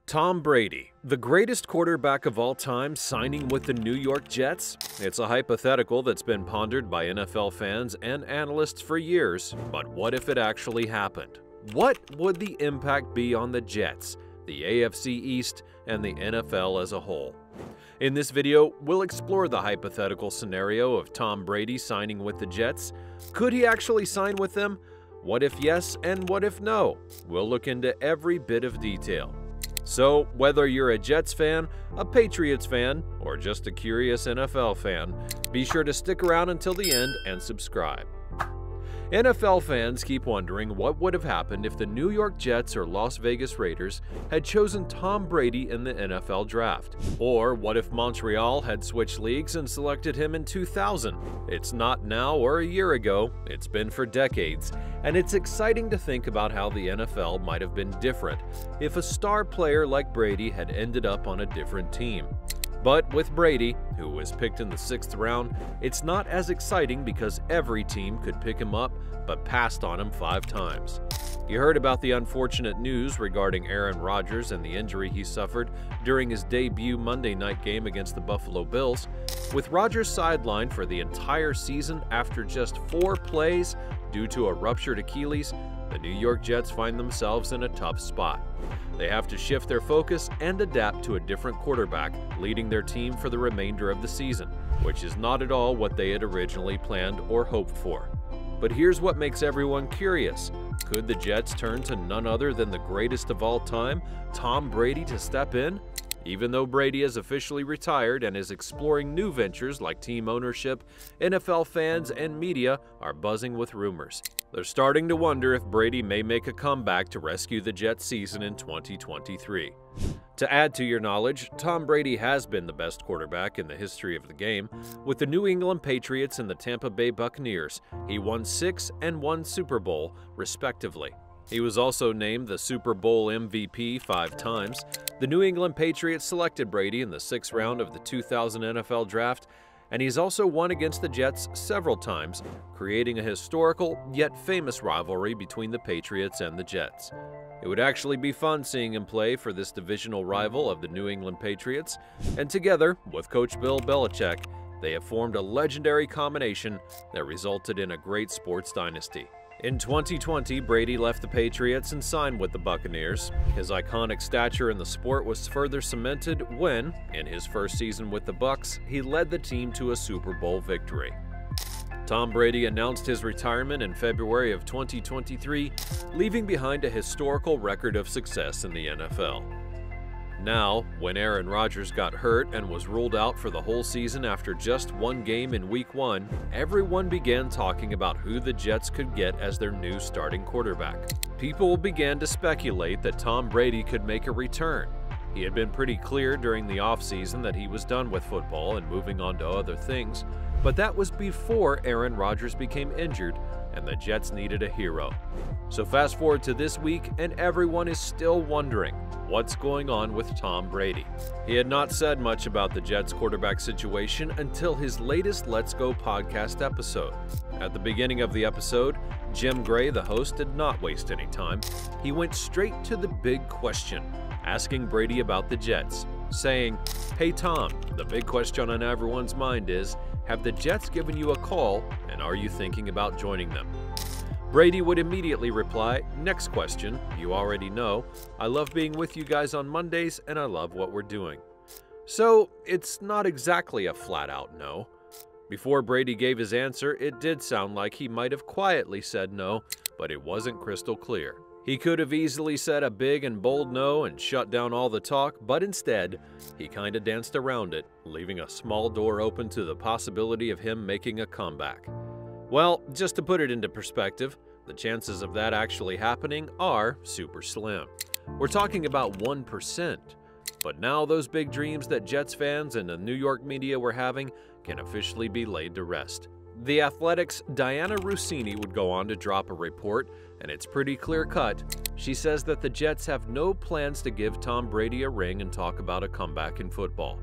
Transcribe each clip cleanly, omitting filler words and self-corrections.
Tom Brady, the greatest quarterback of all time, signing with the New York Jets? It's a hypothetical that's been pondered by NFL fans and analysts for years, but what if it actually happened? What would the impact be on the Jets, the AFC East, and the NFL as a whole? In this video, we'll explore the hypothetical scenario of Tom Brady signing with the Jets. Could he actually sign with them? What if yes and what if no? We'll look into every bit of detail. So, whether you're a Jets fan, a Patriots fan, or just a curious NFL fan, be sure to stick around until the end and subscribe. NFL fans keep wondering what would have happened if the New York Jets or Las Vegas Raiders had chosen Tom Brady in the NFL draft. Or what if Montreal had switched leagues and selected him in 2000? It's not now or a year ago, it's been for decades, and it's exciting to think about how the NFL might have been different if a star player like Brady had ended up on a different team. But with Brady, who was picked in the 6th round, it's not as exciting because every team could pick him up but passed on him 5 times. You heard about the unfortunate news regarding Aaron Rodgers and the injury he suffered during his debut Monday night game against the Buffalo Bills. With Rodgers sidelined for the entire season after just 4 plays due to a ruptured Achilles, the New York Jets find themselves in a tough spot. They have to shift their focus and adapt to a different quarterback leading their team for the remainder of the season, which is not at all what they had originally planned or hoped for. But here's what makes everyone curious. Could the Jets turn to none other than the greatest of all time, Tom Brady, to step in? Even though Brady is officially retired and is exploring new ventures like team ownership, NFL fans and media are buzzing with rumors. They're starting to wonder if Brady may make a comeback to rescue the Jets season in 2023. To add to your knowledge, Tom Brady has been the best quarterback in the history of the game. With the New England Patriots and the Tampa Bay Buccaneers, he won 6 and 1 Super Bowl, respectively. He was also named the Super Bowl MVP 5 times. The New England Patriots selected Brady in the 6th round of the 2000 NFL Draft, and he's also won against the Jets several times, creating a historical yet famous rivalry between the Patriots and the Jets. It would actually be fun seeing him play for this divisional rival of the New England Patriots, and together with Coach Bill Belichick, they have formed a legendary combination that resulted in a great sports dynasty. In 2020, Brady left the Patriots and signed with the Buccaneers. His iconic stature in the sport was further cemented when, in his first season with the Bucs, he led the team to a Super Bowl victory. Tom Brady announced his retirement in February of 2023, leaving behind a historical record of success in the NFL. Now, when Aaron Rodgers got hurt and was ruled out for the whole season after just 1 game in Week 1, everyone began talking about who the Jets could get as their new starting quarterback. People began to speculate that Tom Brady could make a return. He had been pretty clear during the offseason that he was done with football and moving on to other things, but that was before Aaron Rodgers became injured and the Jets needed a hero. So fast forward to this week and everyone is still wondering what's going on with Tom Brady. He had not said much about the Jets quarterback situation until his latest Let's Go podcast episode. At the beginning of the episode, Jim Gray, the host, did not waste any time. He went straight to the big question, asking Brady about the Jets, saying, "Hey Tom, the big question on everyone's mind is, have the Jets given you a call and are you thinking about joining them?" Brady would immediately reply, "Next question, you already know. I love being with you guys on Mondays and I love what we're doing." So it's not exactly a flat-out no. Before Brady gave his answer, it did sound like he might have quietly said no, but it wasn't crystal clear. He could have easily said a big and bold no and shut down all the talk, but instead, he kinda danced around it, leaving a small door open to the possibility of him making a comeback. Well, just to put it into perspective, the chances of that actually happening are super slim. We're talking about 1%. But now those big dreams that Jets fans and the New York media were having can officially be laid to rest. The Athletic's Diana Rossini would go on to drop a report, and it's pretty clear-cut. She says that the Jets have no plans to give Tom Brady a ring and talk about a comeback in football.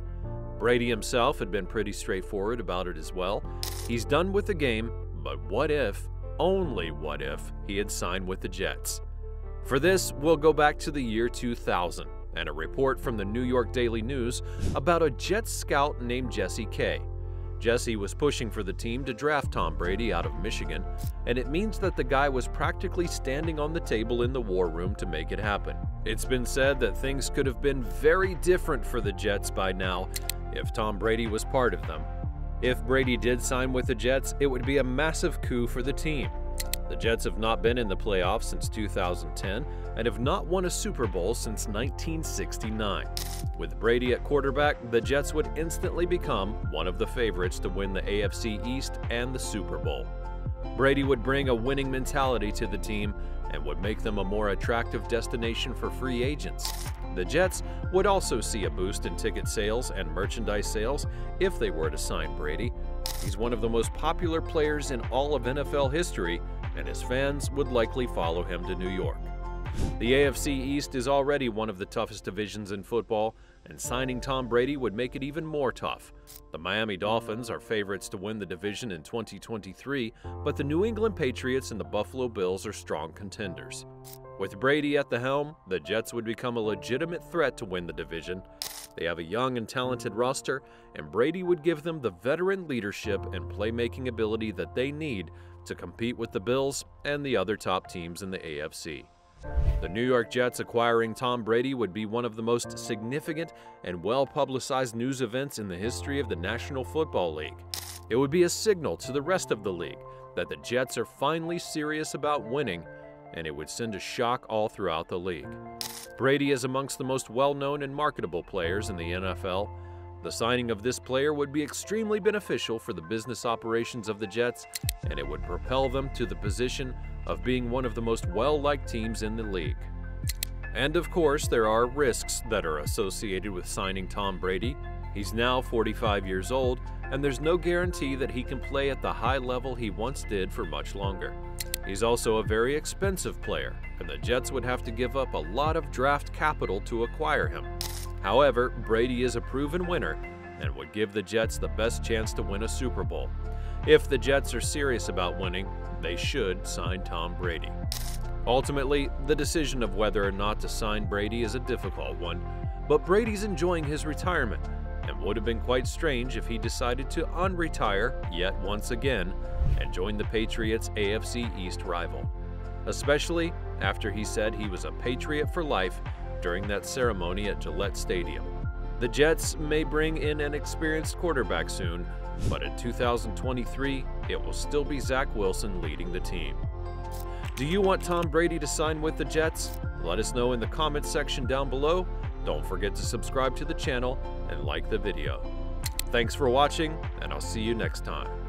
Brady himself had been pretty straightforward about it as well. He's done with the game, but what if, only what if, he had signed with the Jets? For this, we'll go back to the year 2000. and a report from the New York Daily News about a Jets scout named Jesse K. Jesse was pushing for the team to draft Tom Brady out of Michigan, and it means that the guy was practically standing on the table in the war room to make it happen. It's been said that things could have been very different for the Jets by now if Tom Brady was part of them. If Brady did sign with the Jets, it would be a massive coup for the team. The Jets have not been in the playoffs since 2010 and have not won a Super Bowl since 1969. With Brady at quarterback, the Jets would instantly become one of the favorites to win the AFC East and the Super Bowl. Brady would bring a winning mentality to the team and would make them a more attractive destination for free agents. The Jets would also see a boost in ticket sales and merchandise sales if they were to sign Brady. He's one of the most popular players in all of NFL history, and his fans would likely follow him to New York. The AFC East is already one of the toughest divisions in football, and signing Tom Brady would make it even more tough. The Miami Dolphins are favorites to win the division in 2023, but the New England Patriots and the Buffalo Bills are strong contenders. With Brady at the helm, the Jets would become a legitimate threat to win the division. They have a young and talented roster, and Brady would give them the veteran leadership and playmaking ability that they need to compete with the Bills and the other top teams in the AFC. The New York Jets acquiring Tom Brady would be one of the most significant and well-publicized news events in the history of the National Football League. It would be a signal to the rest of the league that the Jets are finally serious about winning, and it would send a shock all throughout the league. Brady is amongst the most well-known and marketable players in the NFL. The signing of this player would be extremely beneficial for the business operations of the Jets, and it would propel them to the position of being one of the most well-liked teams in the league. And of course, there are risks that are associated with signing Tom Brady. He's now 45 years old, and there's no guarantee that he can play at the high level he once did for much longer. He's also a very expensive player, and the Jets would have to give up a lot of draft capital to acquire him. However, Brady is a proven winner and would give the Jets the best chance to win a Super Bowl. If the Jets are serious about winning, they should sign Tom Brady. Ultimately, the decision of whether or not to sign Brady is a difficult one, but Brady's enjoying his retirement, and would have been quite strange if he decided to unretire yet once again and join the Patriots' AFC East rival, especially after he said he was a Patriot for life during that ceremony at Gillette Stadium. The Jets may bring in an experienced quarterback soon, but in 2023, it will still be Zach Wilson leading the team. Do you want Tom Brady to sign with the Jets? Let us know in the comments section down below. Don't forget to subscribe to the channel and like the video. Thanks for watching, and I'll see you next time.